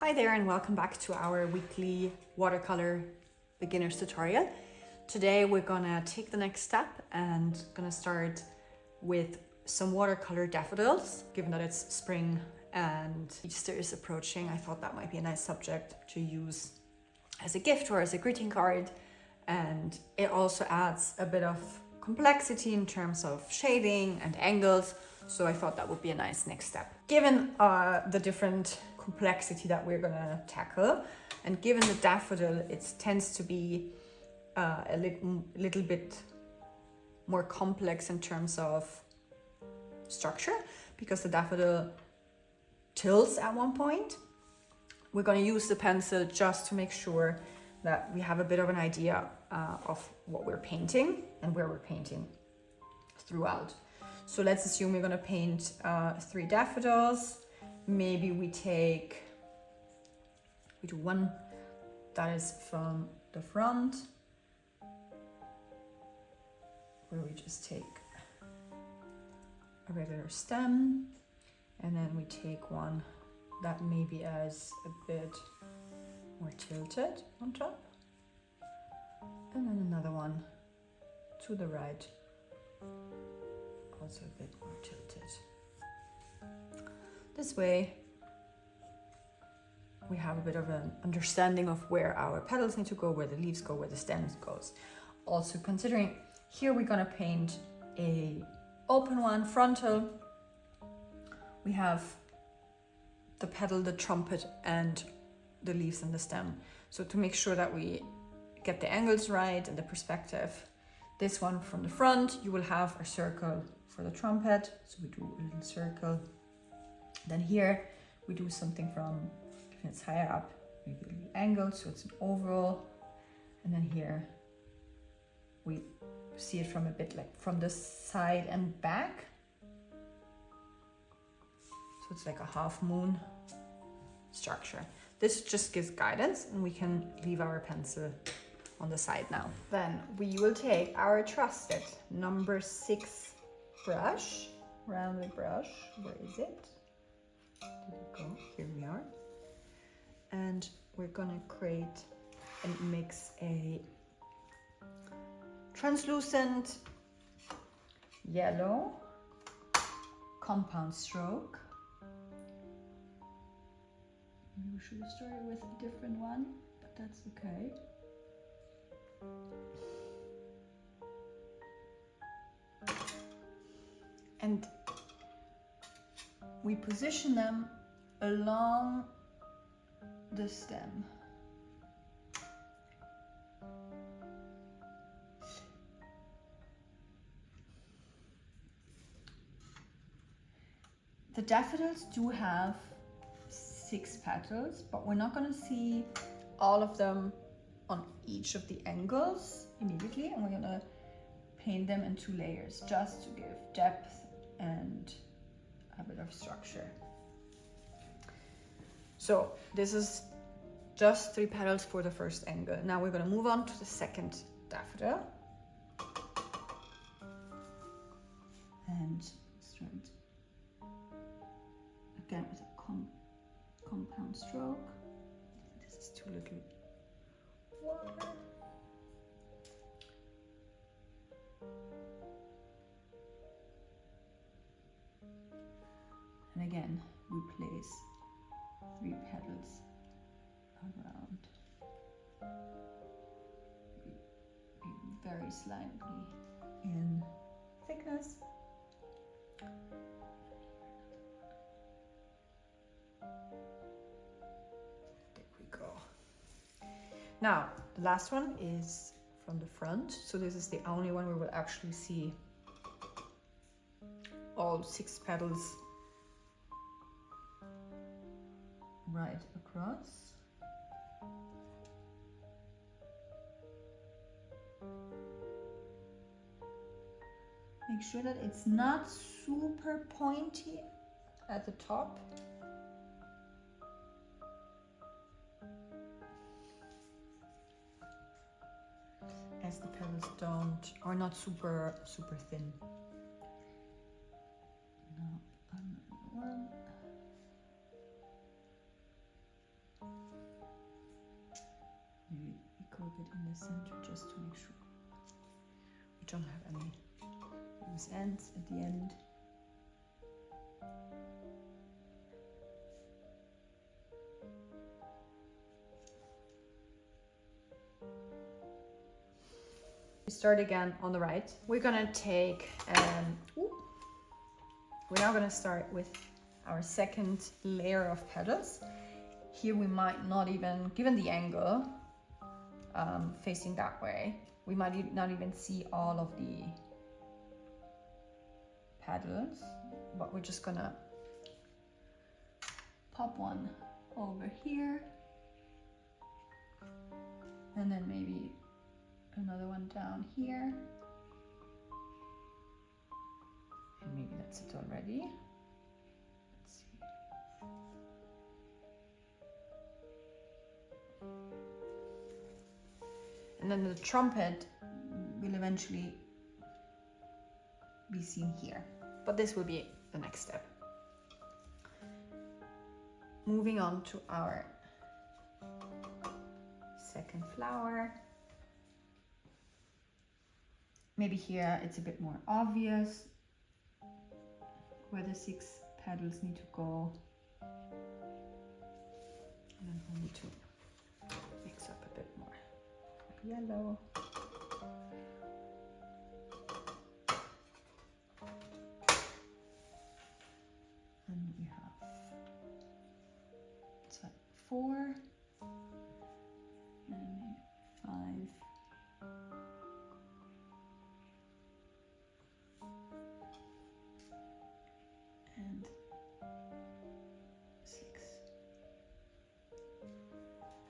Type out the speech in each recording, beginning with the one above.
Hi there and welcome back to our weekly watercolor beginners tutorial. Today we're gonna take the next step and gonna start with some watercolor daffodils. Given that it's spring and Easter is approaching, I thought that might be a nice subject to use as a gift or as a greeting card. And it also adds a bit of complexity in terms of shading and angles. So I thought that would be a nice next step. Given the different complexity that we're gonna tackle, and given the daffodil, it tends to be a little bit more complex in terms of structure, because the daffodil tilts at one point. We're gonna use the pencil just to make sure that we have a bit of an idea of what we're painting and where we're painting throughout. So let's assume we're gonna paint 3 daffodils. Maybe we do one that is from the front, where we just take a regular stem, and then we take one that maybe is a bit more tilted on top, and then another one to the right, also a bit more tilted. This way we have a bit of an understanding of where our petals need to go, where the leaves go, where the stems goes. Also considering here we're gonna paint a open one, frontal. We have the petal, the trumpet, and the leaves and the stem. So to make sure that we get the angles right and the perspective, this one from the front, you will have a circle for the trumpet. So we do a little circle. Then here we do something from, if it's higher up, maybe a little angle, so it's an oval. And then here we see it from a bit like from the side and back. So it's like a half moon structure. This just gives guidance, and we can leave our pencil on the side now. Then we will take our trusted number 6 brush, rounded brush. Where is it? Did it go? Here we are. And we're gonna create and mix a translucent yellow compound stroke. We should have started with a different one, but that's okay. And we position them along the stem. The daffodils do have 6 petals, but we're not going to see all of them on each of the angles immediately, and we're going to paint them in 2 layers just to give depth and a bit of structure. So this is just 3 petals for the first angle. Now we're going to move on to the second daffodil and start again with a compound stroke. This is too little water. And again, we place 3 petals around, very slightly in thickness. There we go. Now, the last one is from the front. So this is the only one we will actually see all 6 petals right across. Make sure that it's not super pointy at the top. As the petals are not super thin. Now another one. Maybe we go a bit in the center just to make sure we don't have any loose ends at the end. We start again on the right. We're gonna take, we're now gonna start with our second layer of petals. Here we might not even, given the angle, facing that way, we might not even see all of the petals, but we're just gonna pop one over here, and then maybe another one down here, and maybe that's it already. Let's see. And then the trumpet will eventually be seen here, but this will be the next step. Moving on to our second flower. Maybe here it's a bit more obvious where the 6 petals need to go. And then we'll need to mix up a bit more yellow. And we have, it's like 4 and maybe 5. And 6.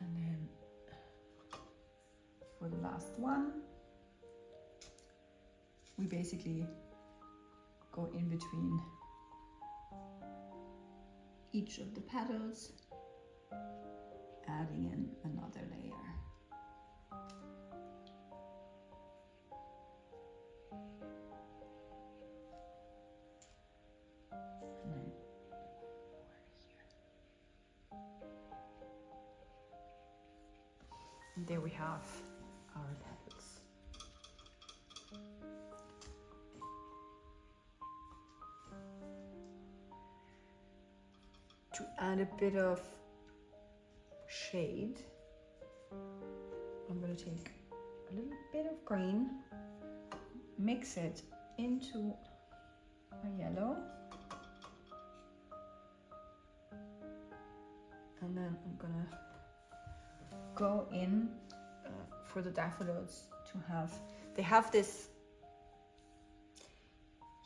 And then for the last one, we basically go in between each of the petals, adding in another layer. And then here. And there we have our petals. To add a bit of shade, I'm going to take a little bit of green, mix it into a yellow, and then I'm going to go in for the daffodils to have, they have this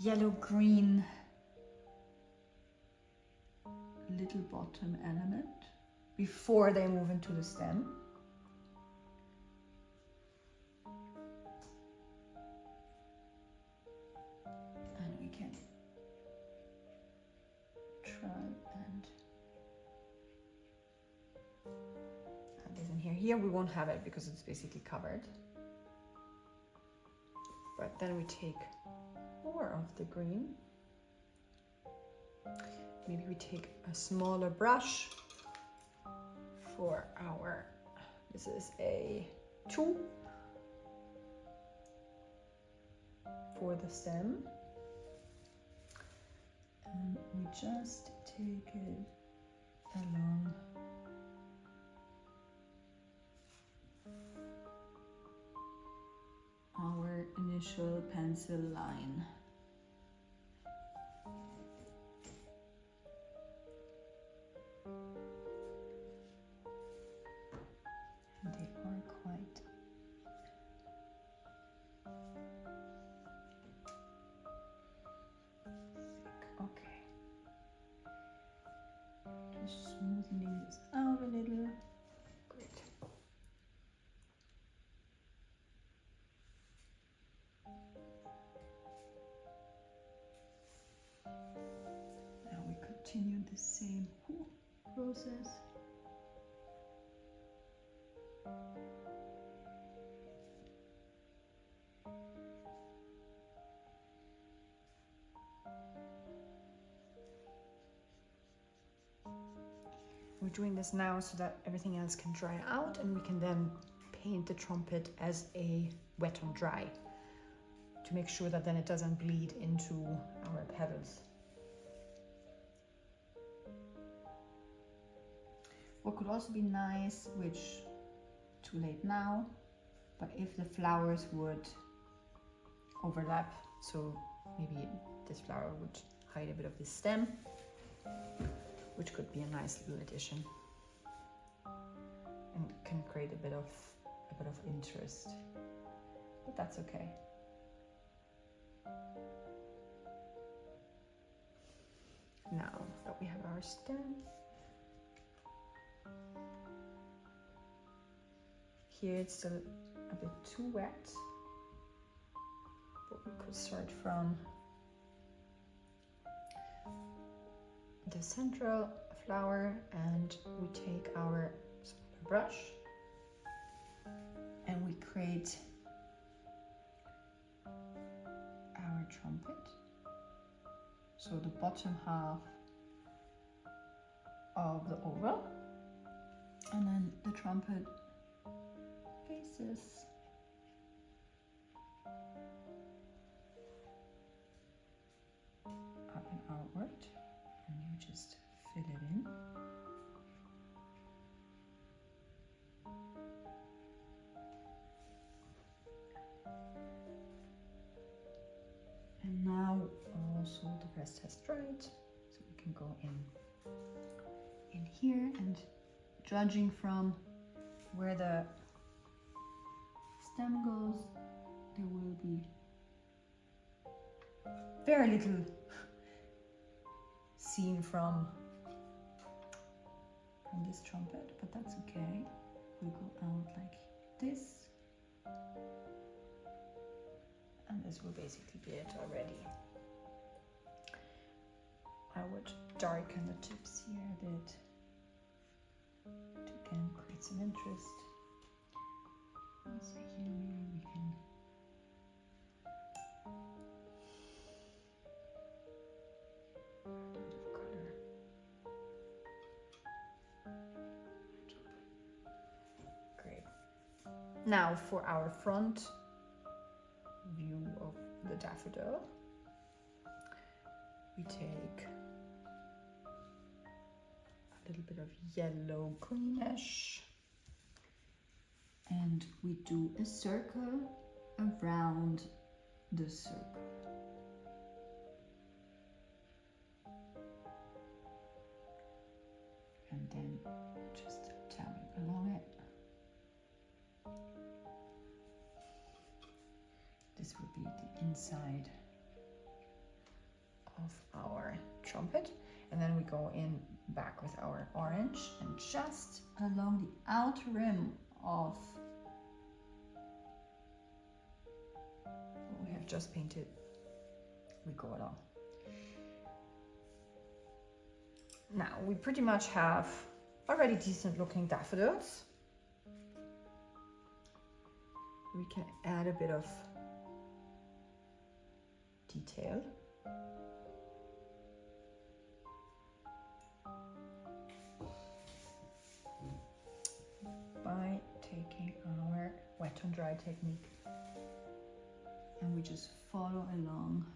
yellow-green little bottom element before they move into the stem. And we can try and add this in here. Here we won't have it because it's basically covered. But then we take more of the green. Maybe we take a smaller brush for our, this is a 2 for the stem. And we just take it along our initial pencil line. Smoothing this out a little. Great. Now we continue the same process. we're doing this now so that everything else can dry out, and we can then paint the trumpet as a wet on dry to make sure that then it doesn't bleed into our petals. What could also be nice, which too late now, but if the flowers would overlap, so maybe this flower would hide a bit of the stem, which could be a nice little addition and can create a bit of interest, but that's okay. Now that we have our stem, here it's still a bit too wet, but we could start from the central flower, and we take our brush and we create our trumpet. So the bottom half of the oval, and then the trumpet faces up and outward, and you just fill it in. And now also the rest has dried, so we can go in here, and judging from where the stem goes, there will be very little seen from this trumpet, but that's okay. We'll go out like this, and this will basically be it already. I would darken the tips here a bit to again create some interest. Also here maybe we can add a bit of color. Great. Now for our front view of the daffodil, we take a little bit of yellow greenish, and we do a circle around the circle. And then just tapping along it. This would be the inside of our trumpet, and then we go in back with our orange, and just along the outer rim of what we have just painted, we go along. Now we pretty much have already decent looking daffodils. We can add a bit of detail. By taking our wet on dry technique, and we just follow along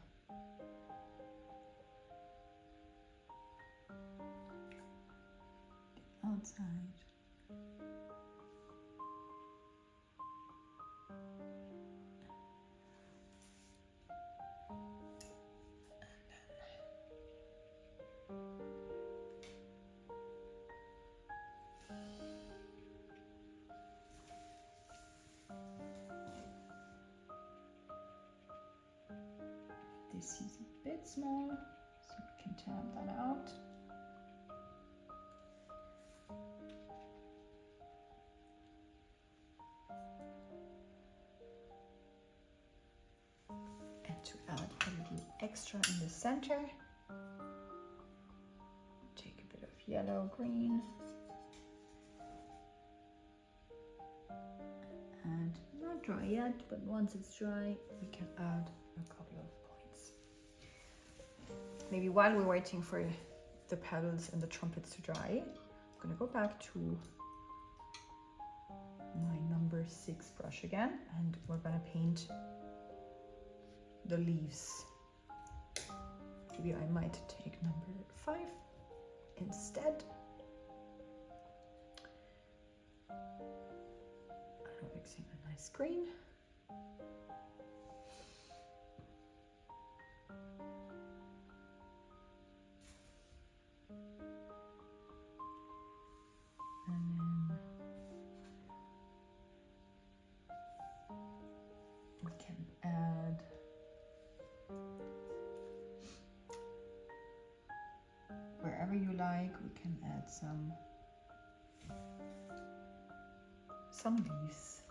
the outside. This is a bit small, so we can tap that out. And to add a little extra in the center, take a bit of yellow, green, and not dry yet, but once it's dry, we can add a couple of points. Maybe while we're waiting for the petals and the trumpets to dry, I'm gonna go back to my number 6 brush again, and we're gonna paint the leaves. Maybe I might take number 5 instead. I'm mixing a nice green. Wherever you like, we can add some leaves.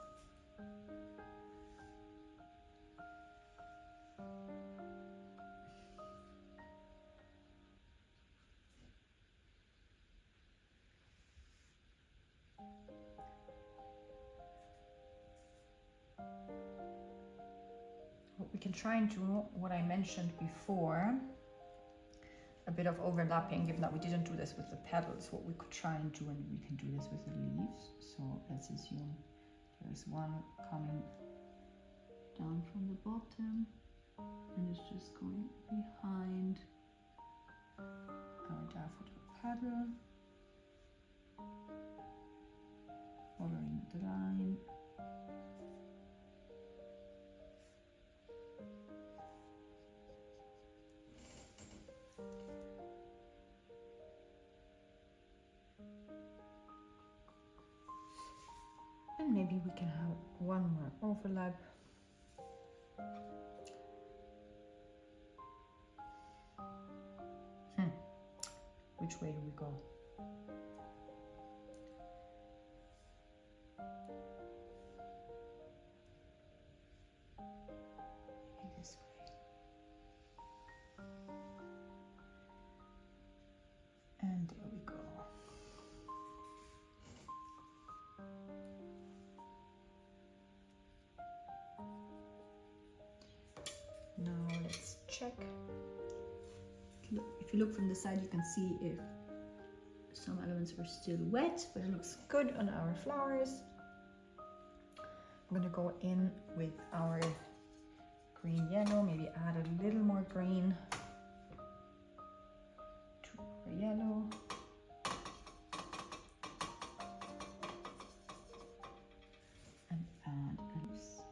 We can try and do what I mentioned before, a bit of overlapping, given that we didn't do this with the petals. What we could try and do, and we can do this with the leaves. So let's assume there's one coming down from the bottom and it's just going behind our daffodil petal, following the line. And maybe we can have one more overlap. Which way do we go? Maybe this way. And there we go. Now let's check. If you look from the side, you can see if some elements are still wet, but it looks good on our flowers. I'm gonna go in with our green yellow, maybe add a little more green to our yellow. And add leaves.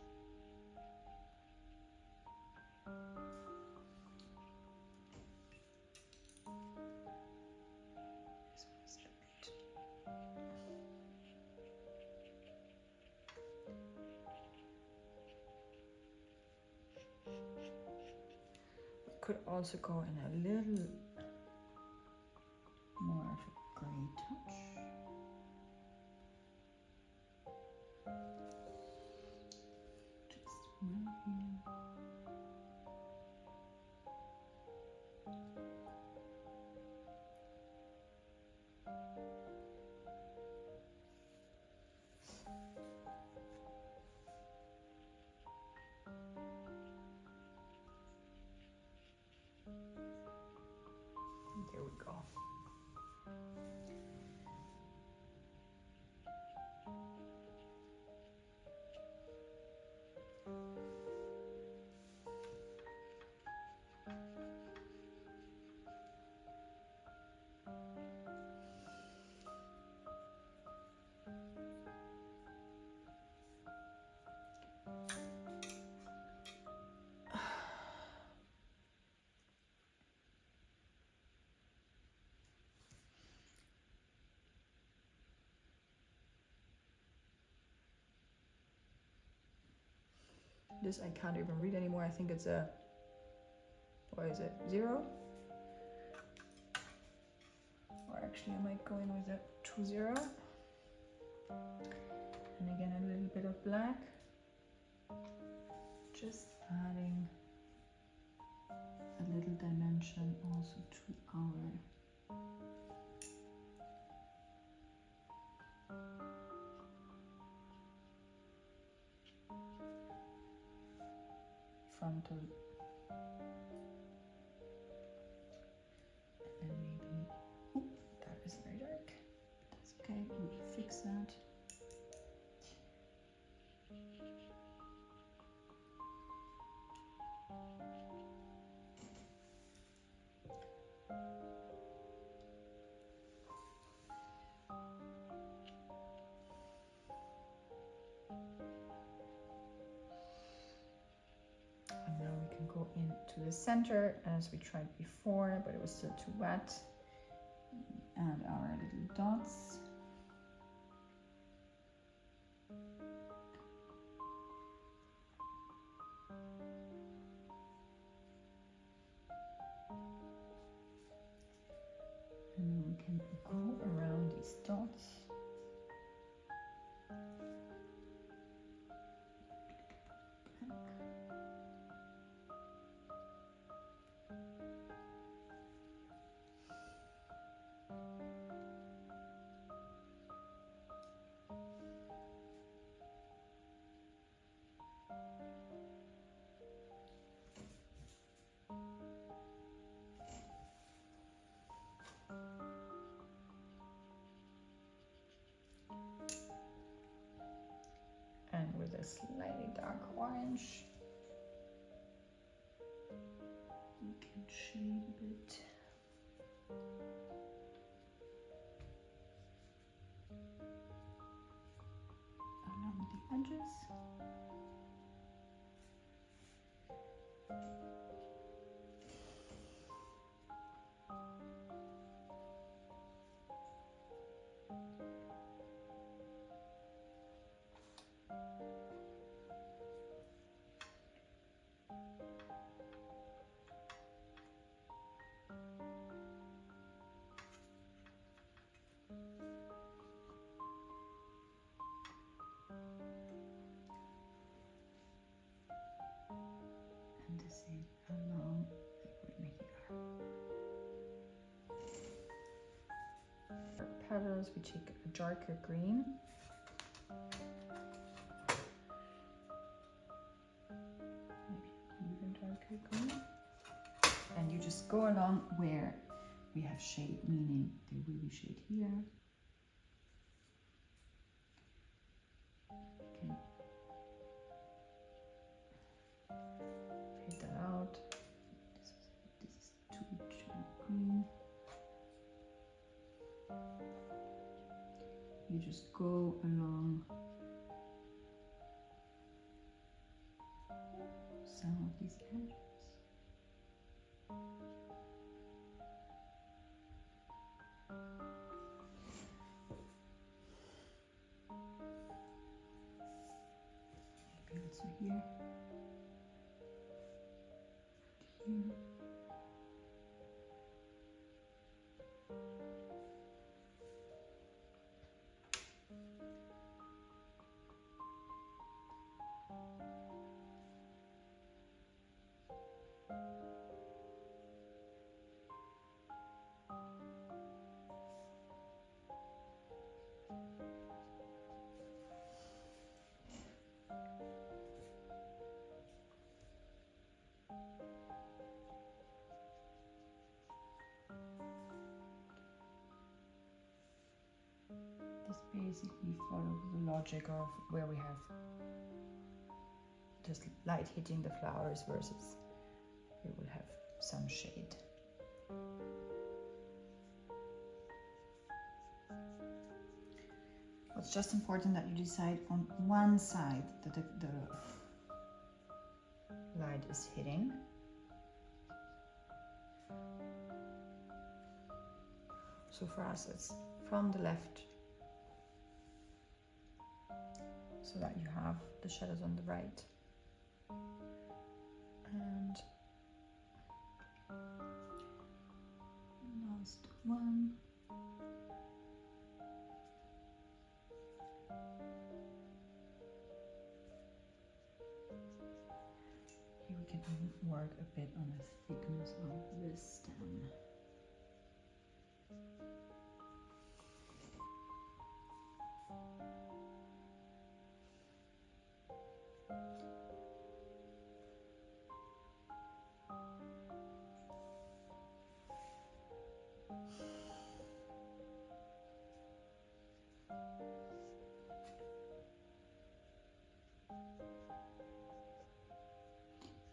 Could also go in a little more of a grey touch. Just right here. There we go. This I can't even read anymore. I think it's a, what is it, 0? Or actually I might go in with a 2-0. And again a little bit of black. Just adding a little dimension also to our frontal, and then maybe, that is very dark, and go into the center as we tried before, but it was still too wet. Add our little dots. And then we can go around these dots. And with a slightly dark orange, we can shade a bit. Along the edges. And the same along the making our petals. We take a darker green. Maybe even darker green. And you just go along where we have shade, meaning there will be shade here. You can fade that out. This is too green. You just go along some of these edges. Maybe also here. Here. This basically follows the logic of where we have just light hitting the flowers versus we will have some shade. It's just important that you decide on one side that the light is hitting. So for us it's from the left, so that you have the shadows on the right. And last one. Here we can even work a bit on the thickness of this stem.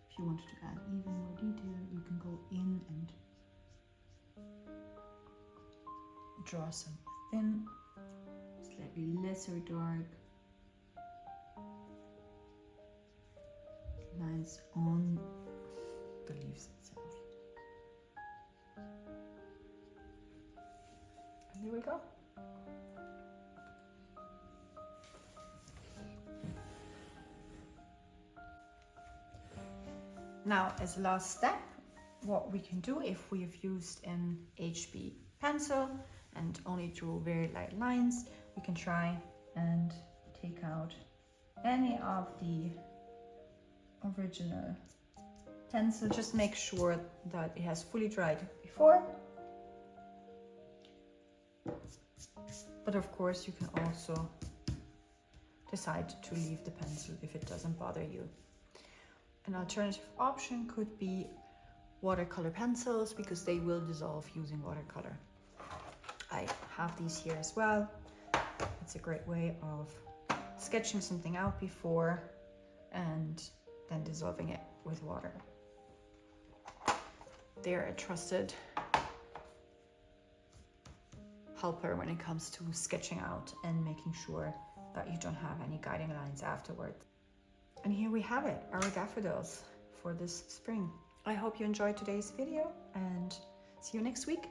If you wanted to add even more detail, you can go in and draw some thin, slightly lesser dark lines on the leaves itself. And there we go. Now, as a last step, what we can do if we have used an HB pencil and only drew very light lines, we can try and take out any of the original pencil. Just make sure that it has fully dried before. But of course, you can also decide to leave the pencil if it doesn't bother you. An alternative option could be watercolor pencils, because they will dissolve using watercolor. I have these here as well. It's a great way of sketching something out before and then dissolving it with water. They're a trusted helper when it comes to sketching out and making sure that you don't have any guiding lines afterwards. And here we have it, our daffodils for this spring. I hope you enjoyed today's video and see you next week.